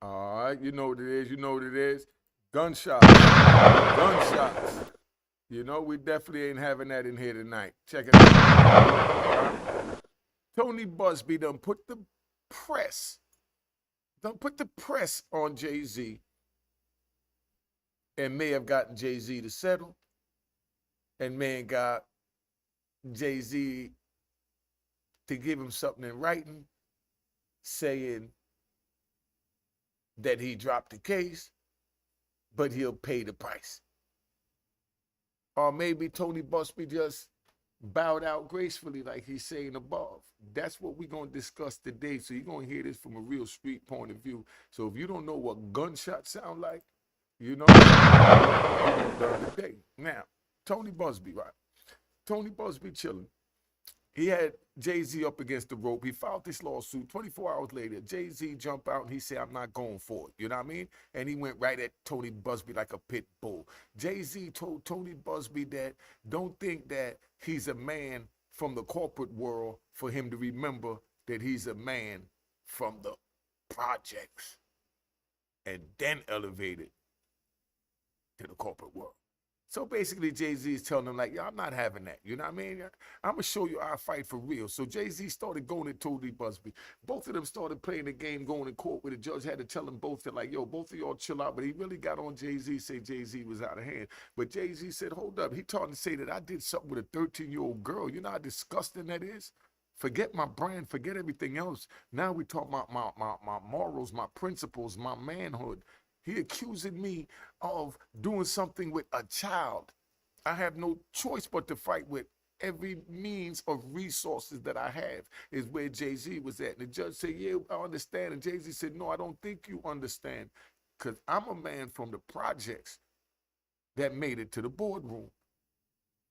All right, you know what it is. You know what it is. Gunshots. Gunshots. You know, we definitely ain't having that in here tonight. Check it out. Tony Busby press, done put the press on Jay-Z and may have gotten Jay-Z to settle and may have got Jay-Z to give him something in writing saying that he dropped the case, but he'll pay the price. Or maybe Tony Busby just bowed out gracefully like he's saying above. That's what we're going to discuss today. So you're going to hear this from a real street point of view. So if you don't know what gunshots sound like, you know, you're going to learn today. Now, Tony Busby, right? Tony Busby chilling. He had Jay-Z up against the rope. He filed this lawsuit. 24 hours later, Jay-Z jumped out and he said, I'm not going for it. You know what I mean? And he went right at Tony Busby like a pit bull. Jay-Z told Tony Busby that don't think that he's a man from the corporate world for him to remember that he's a man from the projects, and then elevated to the corporate world. So basically, Jay-Z is telling him, like, yo, I'm not having that. You know what I mean? I'm going to show you I fight for real. So Jay-Z started going at Tony Busby. Both of them started playing the game, going in court where the judge had to tell them both that, like, yo, both of y'all chill out. But he really got on Jay-Z, say Jay-Z was out of hand. But Jay-Z said, hold up. He tried to say that I did something with a 13-year-old girl. You know how disgusting that is? Forget my brand. Forget everything else. Now we talk about my morals, my principles, my manhood. He accusing me of doing something with a child. I have no choice but to fight with every means of resources that I have, is where Jay-Z was at. And the judge said, yeah, I understand. And Jay-Z said, no, I don't think you understand, because I'm a man from the projects that made it to the boardroom.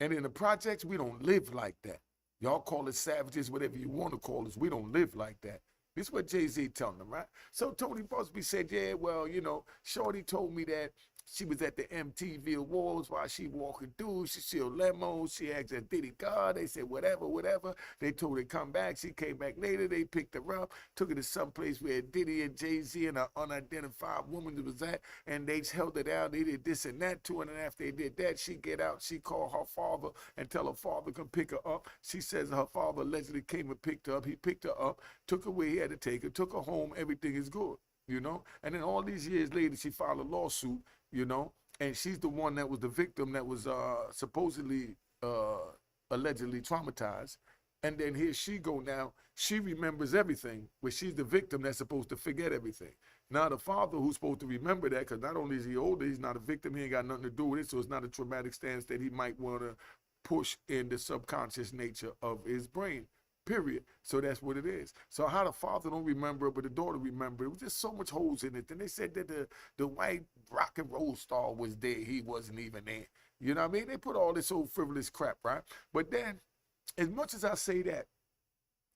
And in the projects, we don't live like that. Y'all call it savages, whatever you want to call us. We don't live like that. This is what Jay-Z telling them, right? So Tony Busby said, yeah, well, you know, Shorty told me that she was at the MTV Awards while she walking through. She saw lemons. She asked that Diddy car. They said, whatever, whatever. They told her to come back. She came back later. They picked her up, took her to some place where Diddy and Jay-Z and an unidentified woman was at, and they held her down. They did this and that to her, and after they did that, she get out. She called her father and tell her father come pick her up. She says her father allegedly came and picked her up. He picked her up, took her where he had to take her, took her home. Everything is good, you know? And then all these years later, she filed a lawsuit, you know, and she's the one that was the victim that was supposedly, allegedly traumatized. And then here she go now, she remembers everything, where she's the victim that's supposed to forget everything. Now the father who's supposed to remember that, because not only is he older, he's not a victim, he ain't got nothing to do with it, so it's not a traumatic stance that he might want to push in the subconscious nature of his brain. Period. So that's what it is. So how the father don't remember it, but the daughter remember it. It was just so much holes in it. Then they said that the white rock and roll star was there. He wasn't even there. You know what I mean? They put all this old frivolous crap, right? But then, as much as I say that,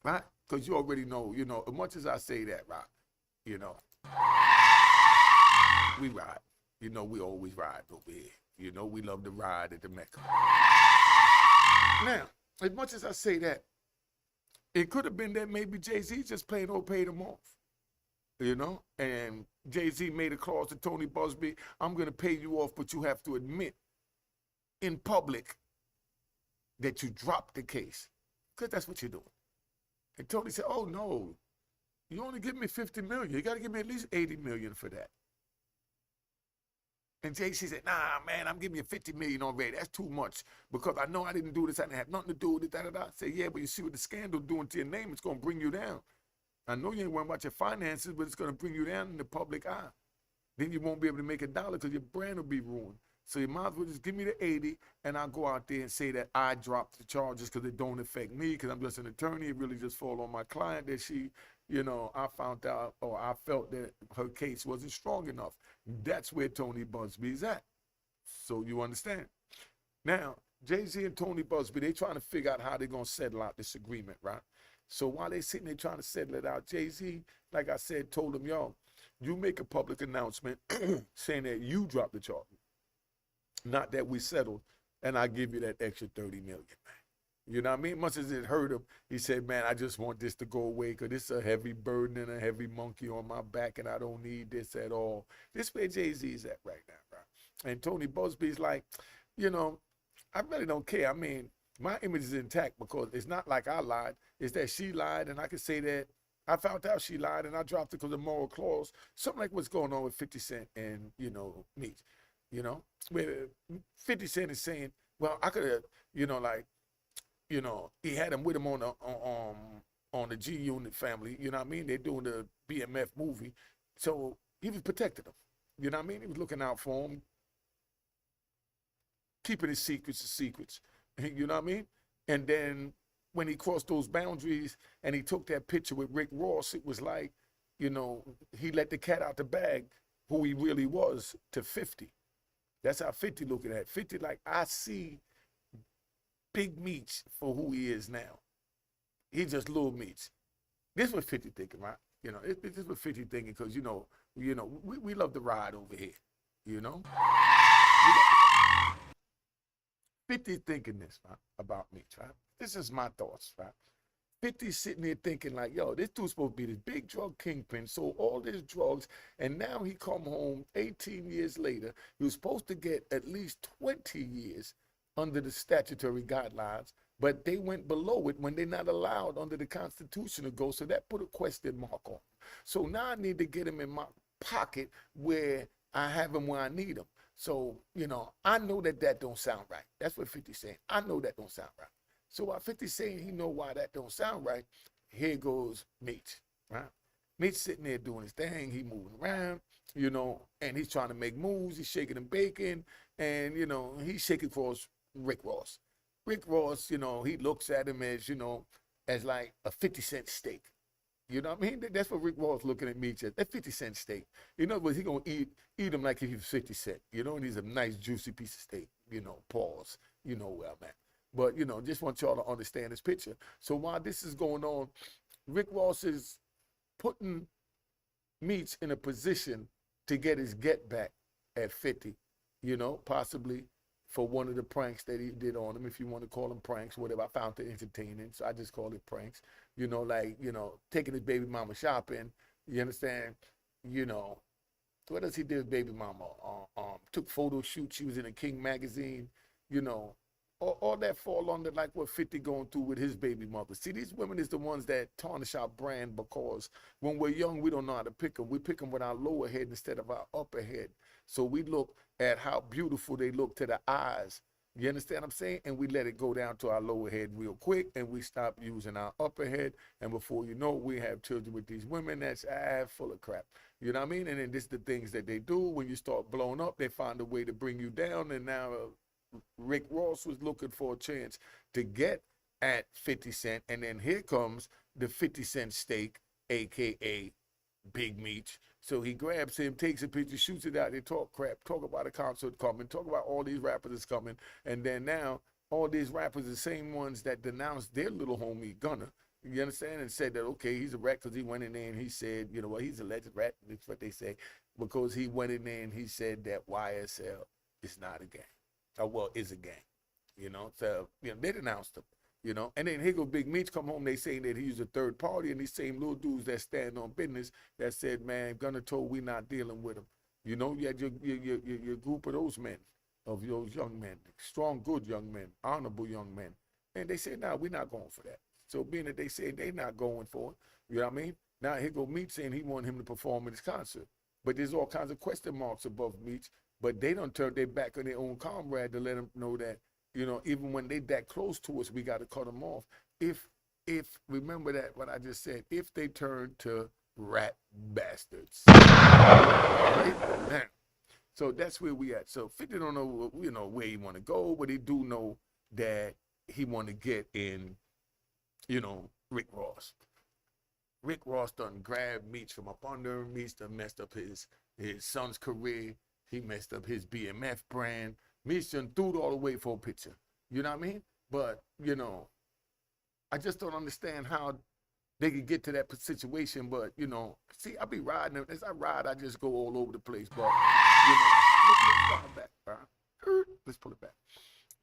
right? Because you already know, you know, as much as I say that, right? You know, we ride. You know, we always ride over here. You know, we love to ride at the Mecca. Now, as much as I say that, it could have been that maybe Jay-Z just plain old paid him off, you know? And Jay-Z made a clause to Tony Busby, I'm going to pay you off, but you have to admit in public that you dropped the case, because that's what you're doing. And Tony said, oh, no, you only give me $50 million. You got to give me at least $80 million for that. And Jay-Z said, nah, man, I'm giving you $50 million already. That's too much, because I know I didn't do this. I didn't have nothing to do with it, da-da-da. I said, yeah, but you see what the scandal doing to your name, it's going to bring you down. I know you ain't worrying about your finances, but it's going to bring you down in the public eye. Then you won't be able to make a dollar because your brand will be ruined. So you might as well just give me the 80, and I'll go out there and say that I dropped the charges because it don't affect me, because I'm just an attorney. It really just fall on my client that she, you know, I found out, or I felt that her case wasn't strong enough. That's where Tony Busby's at. So you understand? Now, Jay-Z and Tony Busby, they trying to figure out how they're going to settle out this agreement, right? So while they sitting there trying to settle it out, Jay-Z, like I said, told them, yo, you make a public announcement saying that you dropped the charge, not that we settled, and I give you that extra $30 million, man. You know what I mean? Much as it hurt him, he said, man, I just want this to go away because it's a heavy burden and a heavy monkey on my back and I don't need this at all. This where Jay-Z's at right now, right? And Tony Busby's like, you know, I really don't care. I mean, my image is intact because it's not like I lied. It's that she lied and I can say that I found out she lied and I dropped it because of moral clause. Something like what's going on with 50 Cent and, you know, me. You know, where 50 Cent is saying, well, I could have, you know, like, you know, he had him with him on the G Unit family. You know what I mean? They're doing the BMF movie, so he was protecting them. You know what I mean? He was looking out for him, keeping his secrets as secrets. You know what I mean? And then when he crossed those boundaries and he took that picture with Rick Ross, it was like, you know, he let the cat out the bag, who he really was, to 50. That's how 50 looking at 50. Like, I see Big Meech for who he is now. He's just little Meech. This was 50 thinking, right? You know, this was 50 thinking because, you know, we love to ride over here, you know? 50 thinking this, right, about Meech, right? This is my thoughts, right? 50 sitting there thinking like, yo, this dude's supposed to be this big drug kingpin, sold all these drugs, and now he come home 18 years later. He was supposed to get at least 20 years under the statutory guidelines, but they went below it when they're not allowed under the Constitution to go, so that put a question mark on him. So now I need to get him in my pocket where I have him where I need him. So, you know, I know that don't sound right. That's what 50's saying. I know that don't sound right. So while 50's saying he know why that don't sound right, here goes Meech, right? Meech sitting there doing his thing, he moving around, you know, and he's trying to make moves, he's shaking and baking, and, you know, he's shaking across Rick Ross. Rick Ross, you know, he looks at him as, you know, as like a 50-cent steak. You know what I mean? That's what Rick Ross looking at Meech as, that 50-cent steak. You know what, he gonna eat him like if he was 50 cent, you know, and he's a nice juicy piece of steak, you know, pause, you know where I'm at. But, you know, just want y'all to understand this picture. So while this is going on, Rick Ross is putting Meech in a position to get his get back at 50, you know, possibly for one of the pranks that he did on him, if you want to call them pranks, whatever. I found it entertaining, so I just call it pranks. You know, like, you know, taking his baby mama shopping, you understand? You know, what else he did with baby mama? Took photo shoots, she was in a King magazine, you know. All that fall under like what 50 going through with his baby mother. See, these women is the ones that tarnish our brand because when we're young, we don't know how to pick them. We pick them with our lower head instead of our upper head. So we look at how beautiful they look to the eyes. You understand what I'm saying? And we let it go down to our lower head real quick and we stop using our upper head. And before you know it, we have children with these women that's full of crap. You know what I mean? And then this is the things that they do. When you start blowing up, they find a way to bring you down. And now Rick Ross was looking for a chance to get at 50 Cent, and then here comes the 50 Cent steak, aka Big Meech. So he grabs him, takes a picture, shoots it out, they talk crap, talk about a concert coming, talk about all these rappers is coming, and then now all these rappers are the same ones that denounced their little homie Gunna. You understand? And said that, okay, he's a rat because he went in there and he said, you know what, he's a alleged rat, that's what they say, because he went in there and he said that YSL is not a gang. Well, is a gang, you know. So, you know, they denounced him, you know. And then here go Big Meech come home, they saying that he's a third party, and these same little dudes that stand on business that said, man, Gunna told we not dealing with him. You know, you had your group of those men, of those young men, strong, good young men, honorable young men. And they said, nah, we're not going for that. So being that they said they not going for it, you know what I mean? Now here go Meech saying he want him to perform in his concert. But there's all kinds of question marks above Meech. But they don't turn their back on their own comrade to let them know that, you know, even when they that close to us, we got to cut them off. If remember that what I just said, if they turn to rat bastards. Right? So that's where we at. So 50 don't know, you know, where he want to go, but he do know that he want to get in, you know, Rick Ross. Rick Ross done grabbed Meech from up under him. Meech done messed up his son's career. He messed up his BMF brand. Meech done threw it all away for a picture. You know what I mean? But, you know, I just don't understand how they could get to that situation. But, you know, see, I be riding. As I ride, I just go all over the place. But, you know, let's pull it back. Let's pull it back.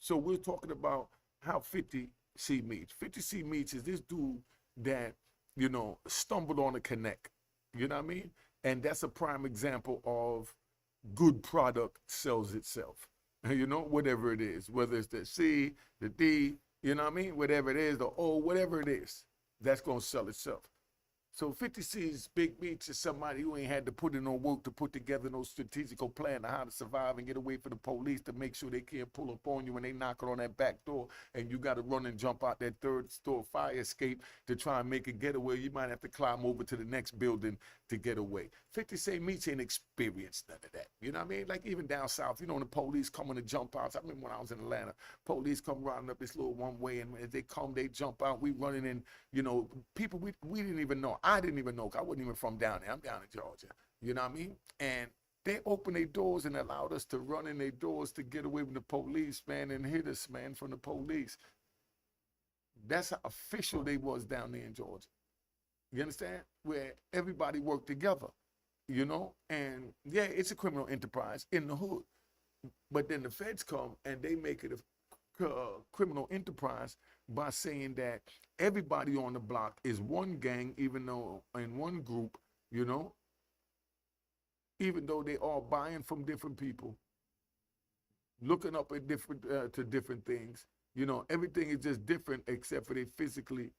So we're talking about how 50 C. Meach. 50 C. Meach is this dude that, you know, stumbled on a connect. You know what I mean? And that's a prime example of good product sells itself. You know, whatever it is, whether it's the C, the D, you know what I mean? Whatever it is, the O, whatever it is, that's going to sell itself. So 50 C's Big Meech is somebody who ain't had to put in no work to put together no strategical plan on how to survive and get away from the police to make sure they can't pull up on you when they knocking on that back door and you got to run and jump out that third store fire escape to try and make a getaway. You might have to climb over to the next building to get away. 50 Cent Meech ain't experienced none of that. You know what I mean? Like even down south, you know, when the police coming to jump out. I remember when I was in Atlanta, police come riding up this little one way, and as they come, they jump out. We running in, you know, people we didn't even know. I didn't even know, 'cause I wasn't even from down there. I'm down in Georgia. You know what I mean? And they opened their doors and allowed us to run in their doors to get away from the police, man, and hit us, man, from the police. That's how official they was down there in Georgia. You understand? Where everybody worked together, you know? And yeah, it's a criminal enterprise in the hood. But then the feds come and they make it a criminal enterprise by saying that everybody on the block is one gang, even though in one group, you know, even though they all buying from different people, looking up at different to different things, you know, everything is just different except for they physically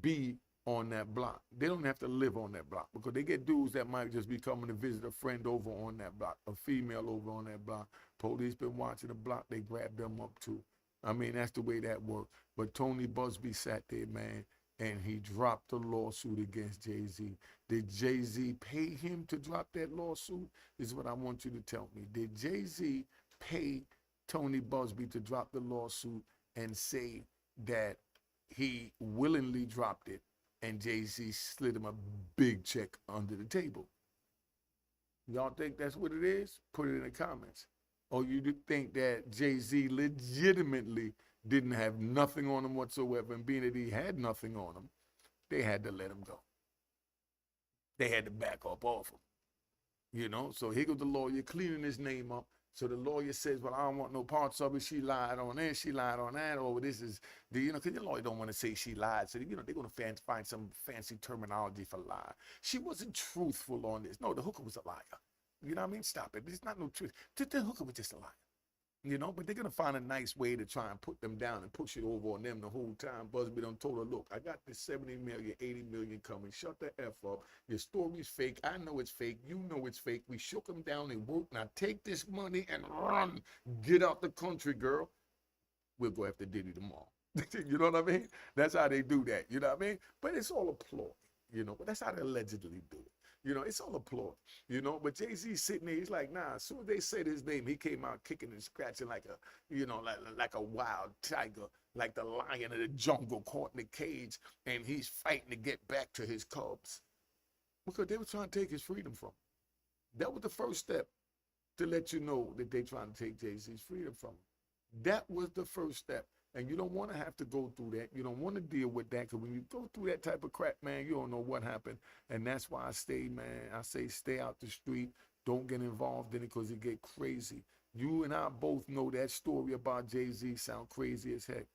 be on that block. They don't have to live on that block because they get dudes that might just be coming to visit a friend over on that block, a female over on that block. Police been watching the block, they grab them up too. I mean, that's the way that worked. But Tony Busby sat there, man, and he dropped the lawsuit against Jay-Z. Did Jay-Z pay him to drop that lawsuit? Is what I want you to tell me. Did Jay-Z pay Tony Busby to drop the lawsuit and say that he willingly dropped it and Jay-Z slid him a big check under the table? Y'all think that's what it is? Put it in the comments. Or you think that Jay-Z legitimately didn't have nothing on him whatsoever, and being that he had nothing on him, they had to let him go. They had to back up off him. You know, so here goes the lawyer cleaning his name up. So the lawyer says, well, I don't want no parts of it. She lied on this, she lied on that, or this is, you know, because the lawyer don't want to say she lied. So, you know, they're going to find some fancy terminology for lie. She wasn't truthful on this. No, the hooker was a liar. You know what I mean? Stop it. There's not no truth. The hooker was just a liar. You know, but they're going to find a nice way to try and put them down and push it over on them the whole time. Busby done told her, look, I got this 70 million, 80 million coming. Shut the F up. Your story's fake. I know it's fake. You know it's fake. We shook them down and worked. Now take this money and run. Get out the country, girl. We'll go after Diddy tomorrow. You know what I mean? That's how they do that. You know what I mean? But it's all a ploy, you know. But that's how they allegedly do it. You know, it's all a ploy, you know, but Jay-Z's sitting there, he's like, nah, as soon as they said his name, he came out kicking and scratching like a, you know, like a wild tiger, like the lion of the jungle caught in the cage, and he's fighting to get back to his cubs because they were trying to take his freedom from him. That was the first step to let you know that they're trying to take Jay-Z's freedom from him. That was the first step. And you don't want to have to go through that. You don't want to deal with that, because when you go through that type of crap, man, you don't know what happened. And that's why I stay, man. I say stay out the street. Don't get involved in it because it get crazy. You and I both know that story about Jay-Z sound crazy as heck.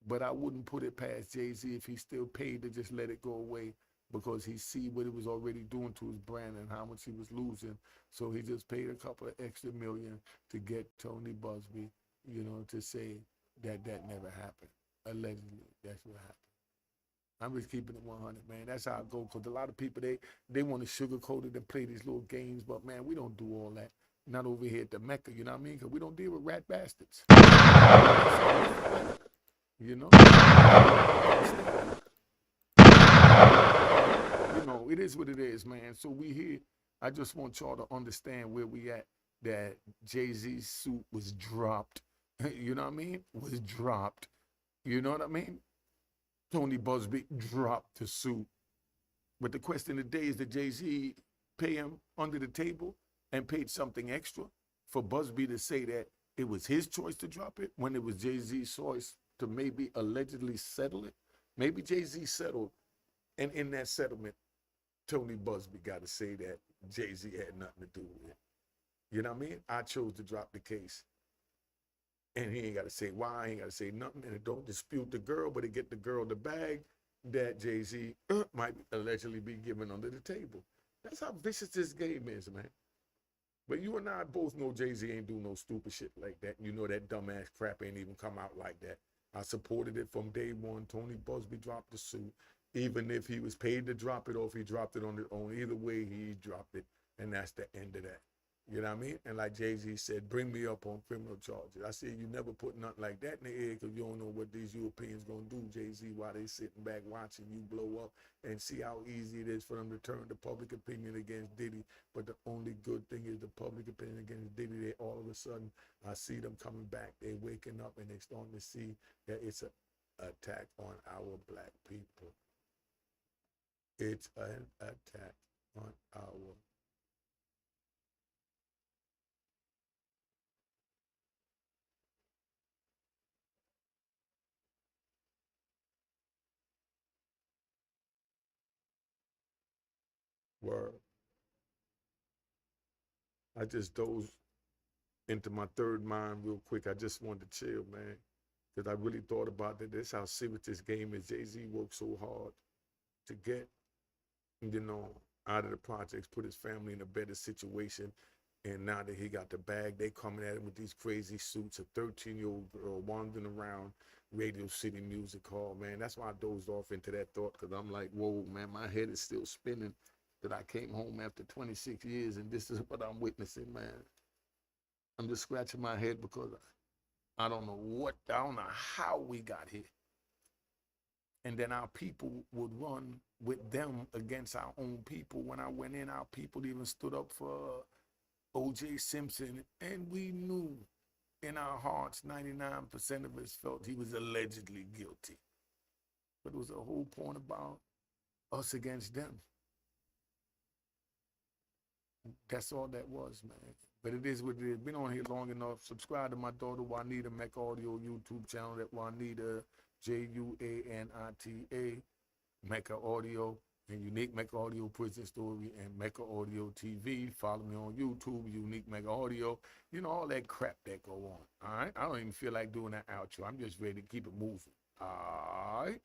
But I wouldn't put it past Jay-Z if he still paid to just let it go away, because he see what it was already doing to his brand and how much he was losing. So he just paid a couple of extra million to get Tony Busby, you know, to say that never happened. Allegedly, that's what happened. I'm just keeping it 100, man. That's how I go. Because a lot of people, they want to sugarcoat it and play these little games. But, man, we don't do all that. Not over here at the Mecca, you know what I mean? Because we don't deal with rat bastards. You know? You know, it is what it is, man. So we here. I just want y'all to understand where we at. That Jay-Z's suit was dropped. You know what I mean? Was dropped. You know what I mean? Tony Busby dropped the suit. But the question of the day is, did Jay-Z pay him under the table and paid something extra for Busby to say that it was his choice to drop it when it was Jay-Z's choice to maybe allegedly settle it? Maybe Jay-Z settled, and in that settlement, Tony Busby got to say that Jay-Z had nothing to do with it. You know what I mean? I chose to drop the case. And he ain't got to say why, he ain't got to say nothing, and it don't dispute the girl, but it get the girl the bag that Jay-Z might allegedly be given under the table. That's how vicious this game is, man. But you and I both know Jay-Z ain't do no stupid shit like that. You know that dumbass crap ain't even come out like that. I supported it from day one. Tony Busby dropped the suit. Even if he was paid to drop it or if he dropped it on his own, either way, he dropped it. And that's the end of that. You know what I mean? And like Jay-Z said, bring me up on criminal charges. I said, you never put nothing like that in the air because you don't know what these Europeans going to do, Jay-Z, while they sitting back watching you blow up and see how easy it is for them to turn the public opinion against Diddy. But the only good thing is the public opinion against Diddy. They all of a sudden, I see them coming back. They're waking up and they're starting to see that it's an attack on our black people. It's an attack on our word. I just dozed into my third mind real quick. I just wanted to chill, man, because I really thought about that. That's how serious this game is. Jay-Z worked so hard to get, out of the projects, put his family in a better situation. And now that he got the bag, they coming at him with these crazy suits, a 13-year-old girl wandering around Radio City Music Hall, man. That's why I dozed off into that thought, because I'm like, whoa, man, my head is still spinning that I came home after 26 years, and this is what I'm witnessing, man. I'm just scratching my head because I don't know how we got here. And then our people would run with them against our own people. When I went in, our people even stood up for O.J. Simpson, and we knew in our hearts, 99% of us felt he was allegedly guilty. But it was a whole point about us against them. That's all that was, man. But it is what it is. Been on here long enough. Subscribe to my daughter Juanita Mecca Audio YouTube channel. That Juanita Juanita Mecca Audio and Unique Mecca Audio Prison Story and Mecca Audio TV. Follow me on YouTube, Unique Mecca Audio. You know all that crap that go on. All right. I don't even feel like doing that outro. I'm just ready to keep it moving. All right.